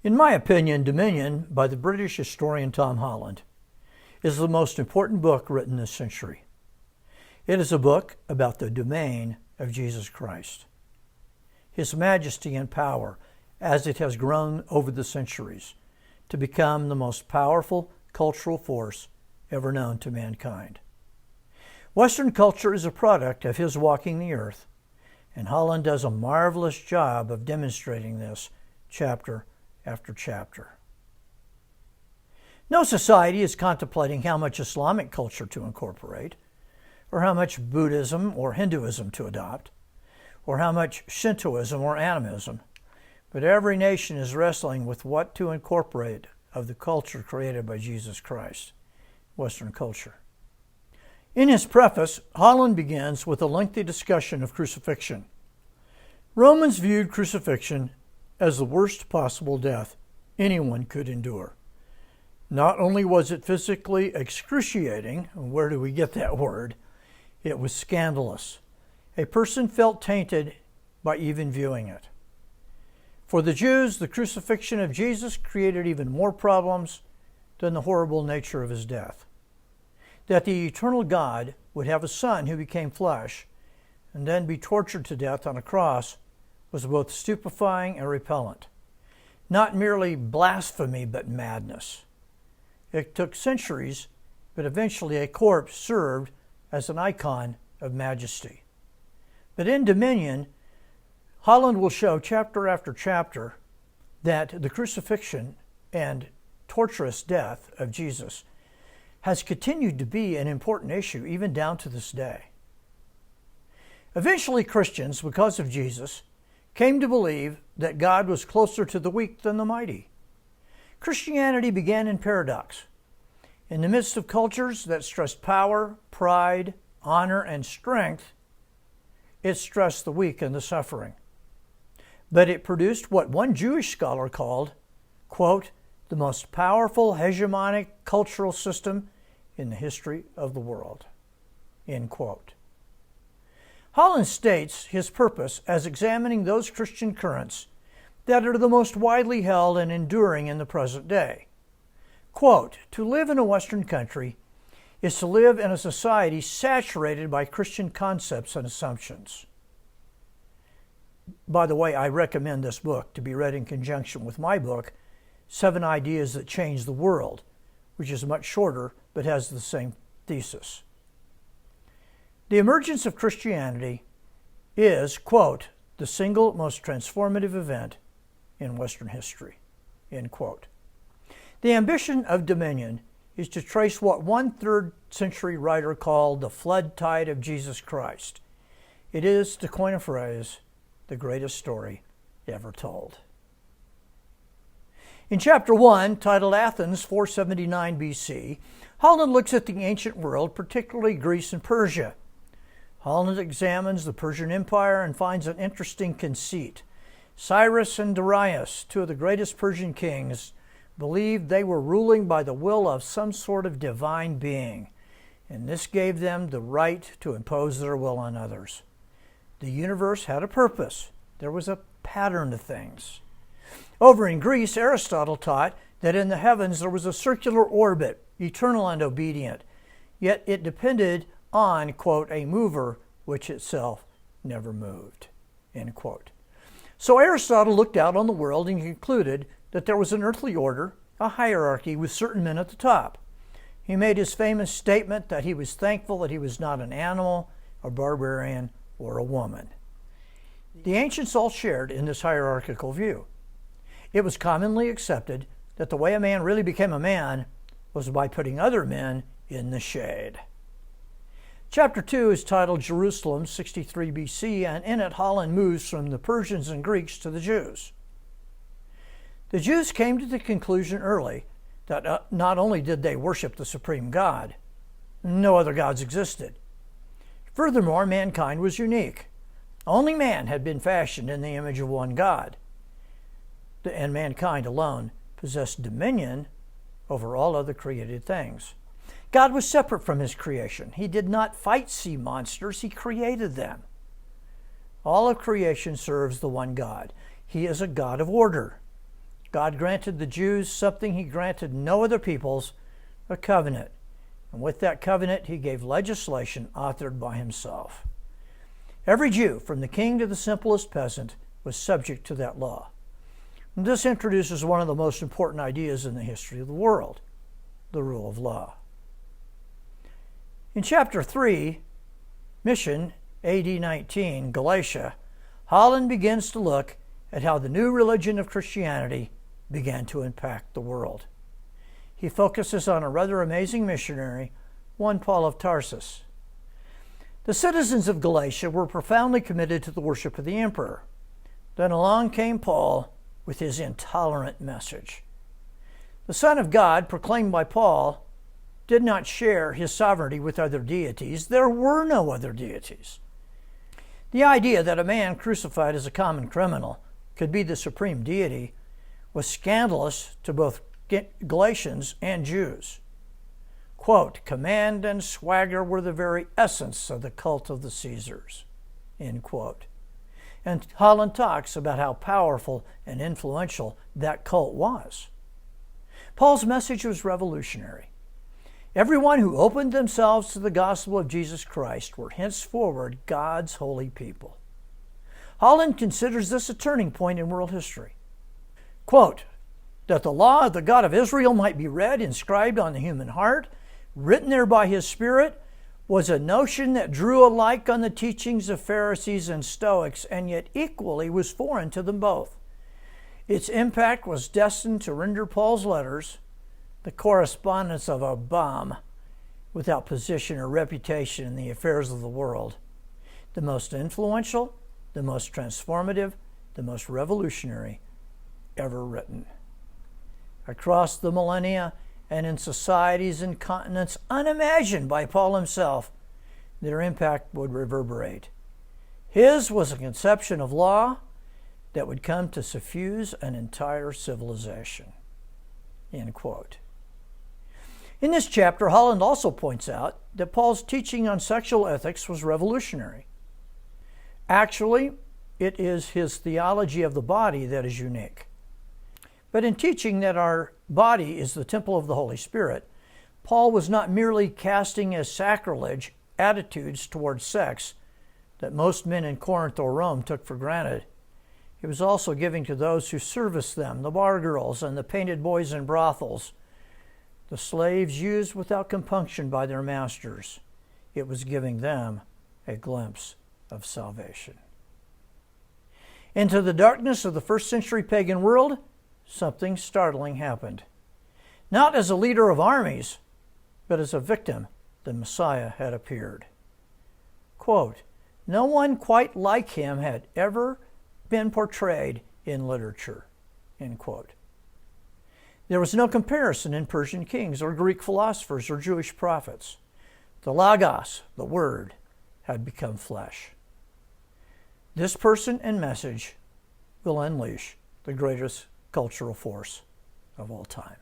In my opinion, Dominion, by the British historian Tom Holland, is the most important book written this century. It is a book about the domain of Jesus Christ, His majesty and power as it has grown over the centuries to become the most powerful cultural force ever known to mankind. Western culture is a product of his walking the earth, and Holland does a marvelous job of demonstrating this chapter after chapter. No society is contemplating how much Islamic culture to incorporate, or how much Buddhism or Hinduism to adopt, or how much Shintoism or animism, but every nation is wrestling with what to incorporate of the culture created by Jesus Christ, Western culture. In his preface, Holland begins with a lengthy discussion of crucifixion. Romans viewed crucifixion as the worst possible death anyone could endure. Not only was it physically excruciating, where do we get that word? It was scandalous. A person felt tainted by even viewing it. For the Jews, the crucifixion of Jesus created even more problems than the horrible nature of his death. That the eternal God would have a son who became flesh and then be tortured to death on a cross was both stupefying and repellent. Not merely blasphemy, but madness. It took centuries, but eventually a corpse served as an icon of majesty. But in Dominion, Holland will show chapter after chapter that the crucifixion and torturous death of Jesus has continued to be an important issue even down to this day. Eventually, Christians, because of Jesus, came to believe that God was closer to the weak than the mighty. Christianity began in paradox. In the midst of cultures that stressed power, pride, honor, and strength, it stressed the weak and the suffering. But it produced what one Jewish scholar called, quote, the most powerful hegemonic cultural system in the history of the world, end quote. Holland states his purpose as examining those Christian currents that are the most widely held and enduring in the present day. Quote, to live in a Western country is to live in a society saturated by Christian concepts and assumptions. By the way, I recommend this book to be read in conjunction with my book, 7 Ideas That Change the World, which is much shorter but has the same thesis. The emergence of Christianity is, quote, the single most transformative event in Western history, end quote. The ambition of Dominion is to trace what one 3rd century writer called the flood tide of Jesus Christ. It is, to coin a phrase, the greatest story ever told. In chapter 1, titled Athens 479 BC, Holland looks at the ancient world, particularly Greece and Persia. Holland examines the Persian Empire and finds an interesting conceit. Cyrus and Darius, 2 of the greatest Persian kings, believed they were ruling by the will of some sort of divine being, and this gave them the right to impose their will on others. The universe had a purpose. There was a pattern to things. Over in Greece, Aristotle taught that in the heavens there was a circular orbit, eternal and obedient, yet it depended on, quote, a mover which itself never moved, end quote. So Aristotle looked out on the world and concluded that there was an earthly order, a hierarchy with certain men at the top. He made his famous statement that he was thankful that he was not an animal, a barbarian, or a woman. The ancients all shared in this hierarchical view. It was commonly accepted that the way a man really became a man was by putting other men in the shade. Chapter 2 is titled Jerusalem 63 BC, and in it Holland moves from the Persians and Greeks to the Jews. The Jews came to the conclusion early that not only did they worship the supreme God, no other gods existed. Furthermore, mankind was unique. Only man had been fashioned in the image of one God, and mankind alone possessed dominion over all other created things. God was separate from his creation. He did not fight sea monsters, he created them. All of creation serves the one God. He is a God of order. God granted the Jews something he granted no other peoples, a covenant. And with that covenant, he gave legislation authored by himself. Every Jew, from the king to the simplest peasant, was subject to that law. And this introduces one of the most important ideas in the history of the world, the rule of law. In chapter 3, Mission, AD 19, Galatia, Holland begins to look at how the new religion of Christianity began to impact the world. He focuses on a rather amazing missionary, one Paul of Tarsus. The citizens of Galatia were profoundly committed to the worship of the emperor. Then along came Paul with his intolerant message. The Son of God, proclaimed by Paul, did not share his sovereignty with other deities. There were no other deities. The idea that a man crucified as a common criminal could be the supreme deity was scandalous to both Galatians and Jews. Quote, command and swagger were the very essence of the cult of the Caesars, end quote. And Holland talks about how powerful and influential that cult was. Paul's message was revolutionary. Everyone who opened themselves to the gospel of Jesus Christ were henceforward God's holy people. Holland considers this a turning point in world history. Quote, that the law of the God of Israel might be read, inscribed on the human heart, written there by his Spirit, was a notion that drew alike on the teachings of Pharisees and Stoics, and yet equally was foreign to them both. Its impact was destined to render Paul's letters the correspondence of a bum without position or reputation in the affairs of the world, the most influential, the most transformative, the most revolutionary ever written. Across the millennia and in societies and continents unimagined by Paul himself, their impact would reverberate. His was a conception of law that would come to suffuse an entire civilization. End quote. In this chapter, Holland also points out that Paul's teaching on sexual ethics was revolutionary. Actually, it is his theology of the body that is unique. But in teaching that our body is the temple of the Holy Spirit, Paul was not merely casting as sacrilege attitudes towards sex that most men in Corinth or Rome took for granted. He was also giving to those who serviced them, the bar girls and the painted boys in brothels, the slaves used without compunction by their masters. It was giving them a glimpse of salvation. Into the darkness of the first century pagan world, something startling happened. Not as a leader of armies, but as a victim, the Messiah had appeared. Quote, no one quite like him had ever been portrayed in literature, end quote. There was no comparison in Persian kings or Greek philosophers or Jewish prophets. The Logos, the Word, had become flesh. This person and message will unleash the greatest cultural force of all time.